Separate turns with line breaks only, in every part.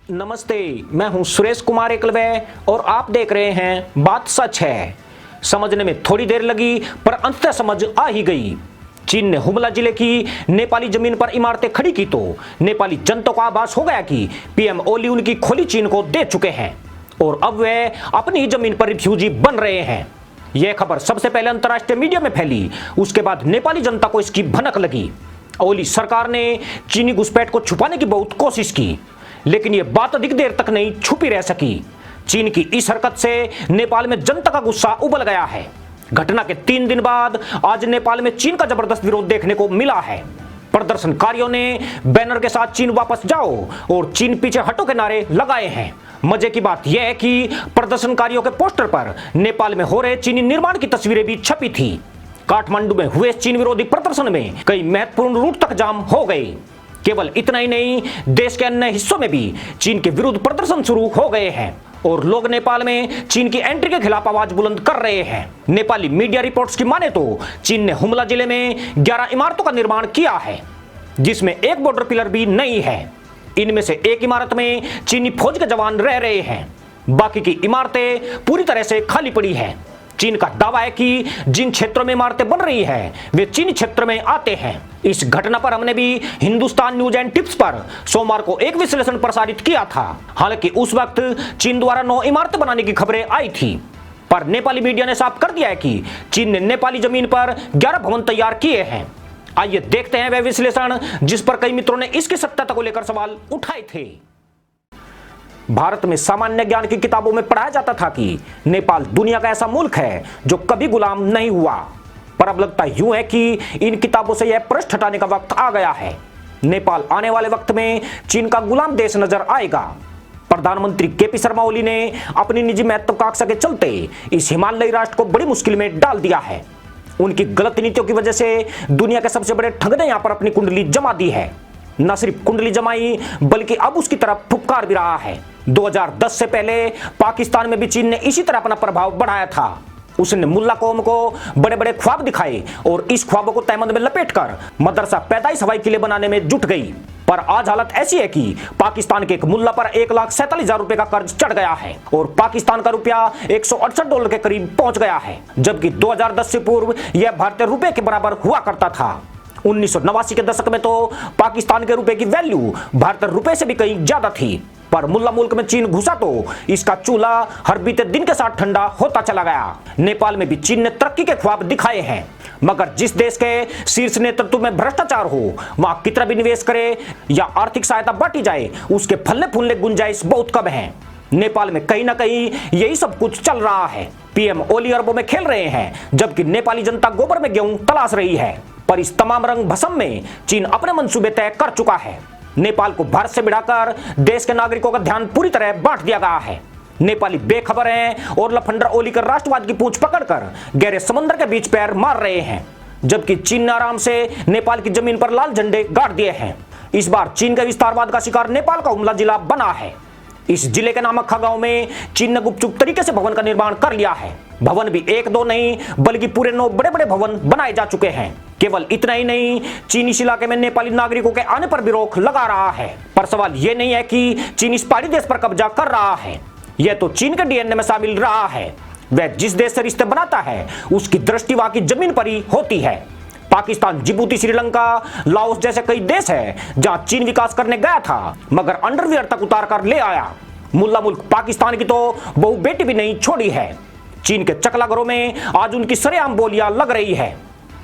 नमस्ते, मैं हूं सुरेश कुमार एकलवे और आप देख रहे हैं बात सच है। समझने में थोड़ी देर लगी पर अंततः समझ आ ही गई। चीन ने हुमला जिले की नेपाली जमीन पर इमारतें खड़ी की तो नेपाली जनता को आभास हो गया कि पीएम ओली उनकी खोली चीन को दे चुके हैं और अब वे अपनी ही जमीन पर रिफ्यूजी बन रहे हैं। यह खबर सबसे पहले अंतर्राष्ट्रीय मीडिया में फैली, उसके बाद नेपाली जनता को इसकी भनक लगी। ओली सरकार ने चीनी घुसपैठ को छुपाने की बहुत कोशिश की, लेकिन यह बात अधिक देर तक नहीं छुपी रह सकी। चीन की इस हरकत से नेपाल में जनता का गुस्सा उबल गया है। घटना के 3 दिन बाद आज नेपाल में चीन का जबरदस्त विरोध देखने को मिला है। प्रदर्शनकारियों ने बैनर के साथ चीन वापस जाओ और चीन पीछे हटो के नारे लगाए हैं। मजे की बात यह है कि प्रदर्शनकारियों के पोस्टर पर नेपाल में हो रहे चीनी निर्माण की तस्वीरें भी छपी थी। काठमांडू में हुए चीन विरोधी प्रदर्शन में कई महत्वपूर्ण रूट तक जाम हो गए। केवल इतना ही नहीं, देश के अन्य हिस्सों में भी चीन के विरुद्ध प्रदर्शन शुरू हो गए हैं और लोग नेपाल में चीन की एंट्री के खिलाफ आवाज बुलंद कर रहे हैं। नेपाली मीडिया रिपोर्ट्स की माने तो चीन ने हुमला जिले में 11 इमारतों का निर्माण किया है, जिसमें एक बॉर्डर पिलर भी नहीं है। इनमें से एक इमारत में चीनी फौज के जवान रह रहे हैं, बाकी की इमारतें पूरी तरह से खाली पड़ी है। चीन का दावा है कि जिन क्षेत्रों में इमारतें बन रही हैं वे चीनी क्षेत्र में आते हैं। इस घटना पर हमने भी हिंदुस्तान न्यूज एंड टिप्स पर सोमवार को एक विश्लेषण प्रसारित किया था। हालांकि उस वक्त चीन द्वारा 9 इमारतें बनाने की खबरें आई थी, पर नेपाली मीडिया ने साफ कर दिया है कि चीन ने नेपाली जमीन पर 11 भवन तैयार किए हैं। आइए देखते हैं वह विश्लेषण जिस पर कई मित्रों ने इसकी सत्यता को लेकर सवाल उठाए थे। भारत में सामान्य ज्ञान की किताबों में पढ़ाया जाता था कि नेपाल दुनिया का ऐसा मुल्क है जो कभी गुलाम नहीं हुआ, पर अब लगता यूं है कि इन किताबों से यह प्रश्न हटाने का वक्त आ गया है। नेपाल आने वाले वक्त में चीन का गुलाम देश नजर आएगा। प्रधानमंत्री केपी शर्मा ओली ने अपनी निजी महत्वाकांक्षा के चलते इस हिमालयी राष्ट्र को बड़ी मुश्किल में डाल दिया है। उनकी गलत नीतियों की वजह से दुनिया के सबसे बड़े ठग ने यहां पर अपनी कुंडली जमा दी है। न सिर्फ कुंडली जमाई बल्कि अब उसकी तरफ फुफकार भी रहा है। 2010 से पहले पाकिस्तान में भी चीन ने इसी तरह अपना प्रभाव बढ़ाया था। उसने मुल्ला कौम को बड़े बड़े ख्वाब दिखाए और इस ख्वाबों को तहमंद में लपेटकर मदरसा पैदाइश हवाई किले बनाने में जुट गई। पर आज हालत ऐसी है कि पाकिस्तान के एक मुल्ला पर 1,47,000 रुपए का कर्ज चढ़ गया है और पाकिस्तान का रुपया $168 के करीब पहुंच गया है, जबकि 2010 से पूर्व यह भारतीय रुपए के बराबर हुआ करता था। 1989 के दशक में तो पाकिस्तान के रुपए की वैल्यू भारतीय रुपए से भी कहीं ज्यादा थी। पर मुल्ला मुल्क में चीन घुसा तो इसका चूल्हा हर बीते दिन के साथ ठंडा होता चला गया। नेपाल में भी चीन ने तरक्की के ख्वाब दिखाए हैं, मगर जिस देश के शीर्ष नेतृत्व में भ्रष्टाचार हो वहां कितना भी निवेश करे या आर्थिक सहायता बांटी जाए उसके फलने फूलने गुंजाइश बहुत कम है। नेपाल में कहीं ना कहीं यही सब कुछ चल रहा है। पीएम ओली अरबों में खेल रहे हैं, जबकि नेपाली जनता गोबर में गेहूं तलाश रही है। पर इस तमाम रंग भस्म में चीन अपने मंसूबे तय कर चुका है। नेपाल को भारत से भिड़ाकर देश के नागरिकों का ध्यान पूरी तरह बांट दिया गया है। नेपाली बेखबर हैं और लफंडर ओली कर राष्ट्रवाद की पूंछ पकड़कर गहरे समंदर के बीच पैर मार रहे हैं, जबकि चीन ने आराम से नेपाल की जमीन पर लाल झंडे गाड़ दिए हैं। इस बार चीन के विस्तारवाद का शिकार नेपाल का हुमला जिला बना है। इस जिले के नामक गांव में चीन ने गुपचुप तरीके से भवन का निर्माण कर लिया है। भवन भी 1-2 नहीं बल्कि पूरे 9 बड़े बड़े भवन बनाए जा चुके हैं। केवल इतना ही नहीं, चीन इस इलाके में नेपाली नागरिकों के आने पर भी रोक लगा रहा है। पर सवाल यह नहीं है कि चीन इस पहाड़ी देश पर कब्जा कर रहा है, यह तो चीन के डीएनए में शामिल रहा है। वह जिस देश से रिश्ते बनाता है उसकी दृष्टि वहां की जमीन पर ही होती है। पाकिस्तान, जिबूती, श्रीलंका, लाओस जैसे कई देश है जहां चीन विकास करने गया था मगर अंडरवियर तक उतार कर ले आया। मुल्ला मुल्क पाकिस्तान की तो बहु बेटी भी नहीं छोड़ी है। चीन के चकला घरों में आज उनकी सरेआम बोलियां लग रही है।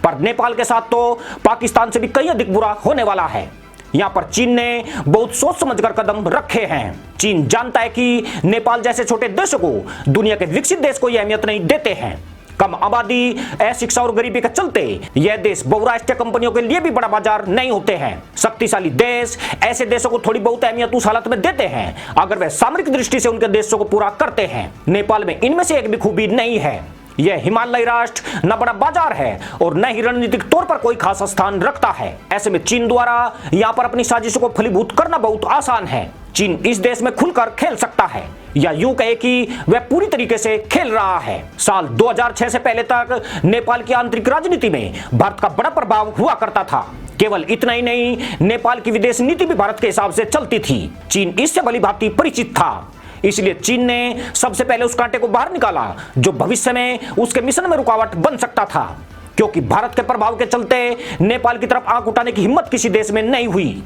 पर नेपाल के साथ तो पाकिस्तान से भी कहीं अधिक बुरा होने वाला है। यहां पर चीन ने बहुत सोच समझकर कदम रखे हैं। चीन जानता है कि नेपाल जैसे छोटे देशों को दुनिया के विकसित देश को अहमियत नहीं देते हैं। कम आबादी, अशिक्षा और गरीबी के चलते यह देश बहुराष्ट्रीय कंपनियों के लिए भी बड़ा बाजार नहीं होते हैं। शक्तिशाली देश ऐसे देशों को थोड़ी बहुत अहमियत उस हालत में देते हैं अगर वह सामरिक दृष्टि से उनके देशों को पूरा करते हैं। नेपाल में इनमें से एक भी खूबी नहीं है। यह हिमालयी राष्ट्र न बड़ा बाजार है और न ही रणनीतिक तौर पर कोई खास स्थान रखता है। ऐसे में चीन द्वारा यहाँ पर अपनी साजिशों को फलीभूत करना बहुत आसान है। चीन इस देश में खुलकर खेल सकता है, या यूं कहे कि वह पूरी तरीके से खेल रहा है। साल 2006 से पहले तक नेपाल की आंतरिक राजनीति में भारत का बड़ा प्रभाव हुआ करता था। केवल इतना ही नहीं, नेपाल की विदेश नीति भी भारत के हिसाब से चलती थी। चीन इससे भली भांति परिचित था, इसलिए चीन ने सबसे पहले उस कांटे को बाहर निकाला जो भविष्य में उसके मिशन में रुकावट बन सकता था, क्योंकि भारत के प्रभाव के चलते नेपाल की तरफ आंख उठाने की हिम्मत किसी देश में नहीं हुई।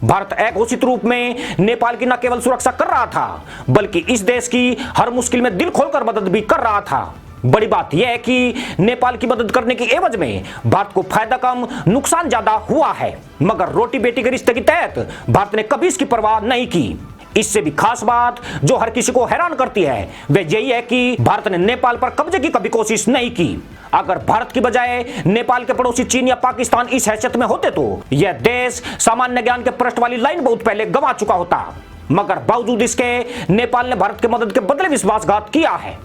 भारत अघोषित रूप में नेपाल की न केवल सुरक्षा कर रहा था, बल्कि इस देश की हर मुश्किल में दिल खोलकर मदद भी कर रहा था। बड़ी बात यह है कि नेपाल की मदद करने की एवज में भारत को फायदा कम नुकसान ज्यादा हुआ है, मगर रोटी बेटी के रिश्ते के तहत भारत ने कभी इसकी परवाह नहीं की। इससे भी खास बात जो हर किसी को हैरान करती है वह यही है कि भारत ने नेपाल पर कब्जे की कभी कोशिश नहीं की। अगर भारत की बजाय नेपाल के पड़ोसी चीन या पाकिस्तान इस हैसियत में होते तो यह देश सामान्य ज्ञान के पृष्ठ वाली लाइन बहुत पहले गंवा चुका होता, मगर बावजूद इसके नेपाल ने भारत के मदद के बदले विश्वासघात किया है।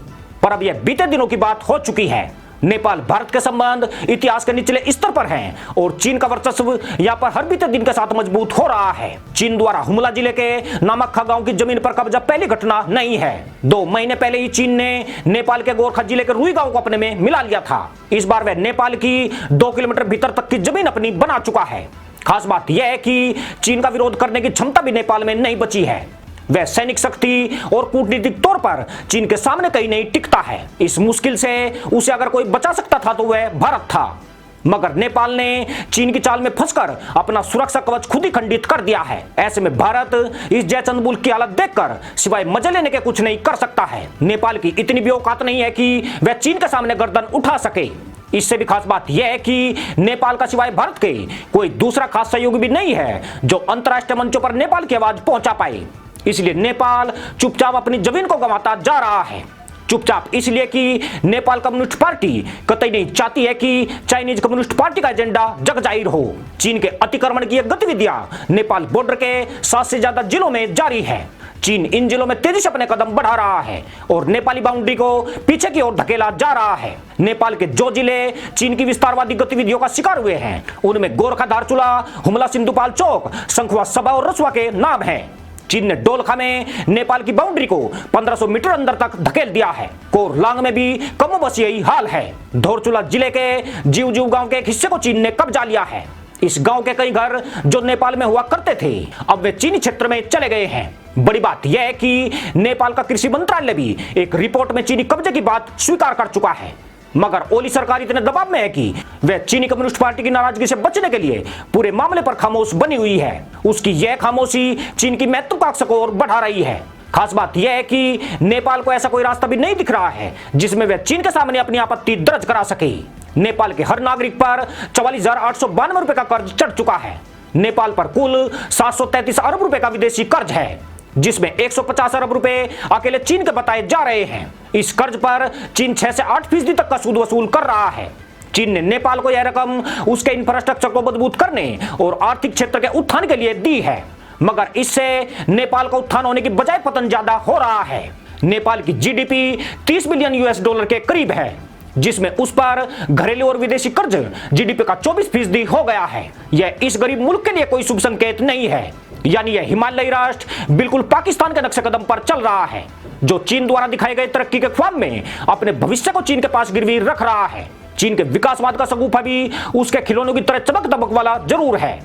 पर अब यह बीते दिनों की बात हो चुकी है। नेपाल भारत के संबंध इतिहास के निचले स्तर पर हैं और चीन का वर्चस्व यहाँ पर हर बीते दिन के साथ मजबूत हो रहा है। चीन द्वारा हुमला जिले के नामक्खा गांव की जमीन पर कब्जा पहली घटना नहीं है। 2 महीने पहले ही चीन ने नेपाल के गोरखा जिले के रुई गांव को अपने में मिला लिया था। इस बार वह नेपाल की 2 किलोमीटर भीतर तक की जमीन अपनी बना चुका है। खास बात यह है कि चीन का विरोध करने की क्षमता भी नेपाल में नहीं बची है। वह सैनिक शक्ति और कूटनीतिक तौर पर चीन के सामने कहीं नहीं टिकता है। इस मुश्किल से उसे अगर कोई बचा सकता था तो वह भारत था, मगर नेपाल ने चीन की चाल में फंसकर अपना सुरक्षा कवच खुद ही खंडित कर दिया है। ऐसे में भारत इस जयचंद मुल्क की हालत देखकर सिवाय मजे लेने के कुछ नहीं कर सकता है। नेपाल की इतनी भी औकात नहीं है कि वह चीन के सामने गर्दन उठा सके। इससे भी खास बात यह है कि नेपाल का सिवाय भारत के कोई दूसरा खास सहयोगी भी नहीं है जो अंतर्राष्ट्रीय मंचों पर नेपाल की आवाज पहुंचा पाए। इसलिए नेपाल चुपचाप अपनी जमीन को गंवाता जा रहा है। चुपचाप इसलिए कि नेपाल कम्युनिस्ट पार्टी कतई नहीं चाहती है कि चाइनीज कम्युनिस्ट पार्टी का एजेंडा जग जाहिर हो। चीन के अतिक्रमण की गतिविधियां नेपाल बॉर्डर के 7 से ज्यादा जिलों में जारी है। चीन इन जिलों में तेजी से अपने कदम बढ़ा रहा है और नेपाली बाउंड्री को पीछे की ओर धकेला जा रहा है। नेपाल के जो जिले चीन की विस्तारवादी गतिविधियों का शिकार हुए हैं उनमें गोरखा, धारचूला, हुमला, सिंधुपाल चौक, शंखुआ, सबा और रसुआ के नाम हैं। चीन ने डोलखा में नेपाल की बाउंड्री को 1500 मीटर अंदर तक धकेल दिया है। कोरलांग में भी कमोबश यही हाल है। धोरचूला जिले के जीव गांव के एक हिस्से को चीन ने कब्जा लिया है। इस गांव के कई घर जो नेपाल में हुआ करते थे अब वे चीनी क्षेत्र में चले गए हैं। बड़ी बात यह है कि नेपाल का कृषि मंत्रालय भी एक रिपोर्ट में चीनी कब्जे की बात स्वीकार कर चुका है, मगर ओली सरकार इतने दबाव में है कि वह चीनी कम्युनिस्ट पार्टी की नाराजगी से बचने के लिए पूरे मामले पर खामोश बनी हुई है। उसकी यह खामोशी चीन की महत्वाकांक्षा को और बढ़ा रही है। खास बात यह है कि नेपाल को ऐसा कोई रास्ता भी नहीं दिख रहा है जिसमें वह चीन के सामने अपनी आपत्ति दर्ज करा सके। नेपाल के हर नागरिक पर 44,892 रुपए का कर्ज चढ़ चुका है। नेपाल पर कुल 733 अरब रुपए का विदेशी कर्ज है, जिसमें 150 अरब रुपए अकेले चीन के बताए जा रहे हैं। इस कर्ज पर चीन 6 से 8% तक का सूद वसूल कर रहा है। चीन ने नेपाल को यह रकम उसके इंफ्रास्ट्रक्चर को मजबूत करने और आर्थिक क्षेत्र के उत्थान के लिए दी है, मगर इससे नेपाल का उत्थान होने की बजाय पतन ज्यादा हो रहा है। नेपाल की जीडीपी 30 बिलियन यूएस डॉलर के करीब है, जिसमें उस पर घरेलू और विदेशी कर्ज जीडीपी का 24% हो गया है। यह इस गरीब मुल्क के लिए कोई शुभ संकेत नहीं है। यानी यह हिमालयी राष्ट्र बिल्कुल पाकिस्तान के नक्शे कदम पर चल रहा है, जो चीन द्वारा दिखाए गए तरक्की के ख्वाब में अपने भविष्य को चीन के पास गिरवी रख रहा है। चीन के विकासवाद का शगुफा भी उसके खिलौनों की तरह चमक दमक वाला जरूर है,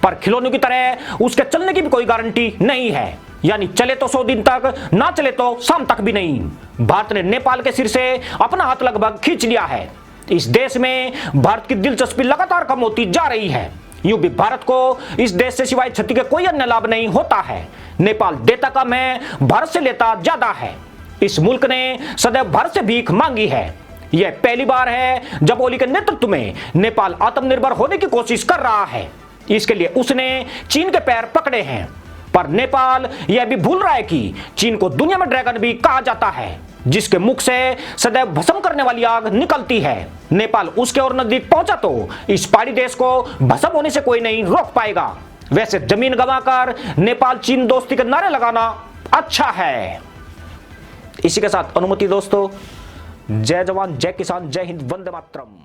पर खिलौनों की तरह उसके चलने की भी कोई गारंटी नहीं है। यानी चले तो 100 दिन तक, ना चले तो शाम तक भी नहीं। भारत ने नेपाल के सिर से अपना हाथ लगभग खींच लिया है। इस देश में भारत की दिलचस्पी लगातार कम होती जा रही है। यूं भी भारत को इस देश से सिवाय क्षति के कोई अन्य लाभ नहीं होता है। नेपाल देता कम है, भारत से लेता ज्यादा है। इस मुल्क ने सदैव भारत से भीख मांगी है। यह पहली बार है जब ओली के नेतृत्व में नेपाल आत्मनिर्भर होने की कोशिश कर रहा है। इसके लिए उसने चीन के पैर पकड़े हैं, पर नेपाल यह भी भूल रहा है कि चीन को दुनिया में ड्रैगन भी कहा जाता है, जिसके मुख से सदैव भस्म करने वाली आग निकलती है। नेपाल उसके और नजदीक पहुंचा तो इस पहाड़ी देश को भस्म होने से कोई नहीं रोक पाएगा। वैसे जमीन गंवाकर नेपाल चीन दोस्ती के नारे लगाना अच्छा है। इसी के साथ अनुमति दोस्तों, जय जवान जय किसान जय हिंद वंदे मातरम।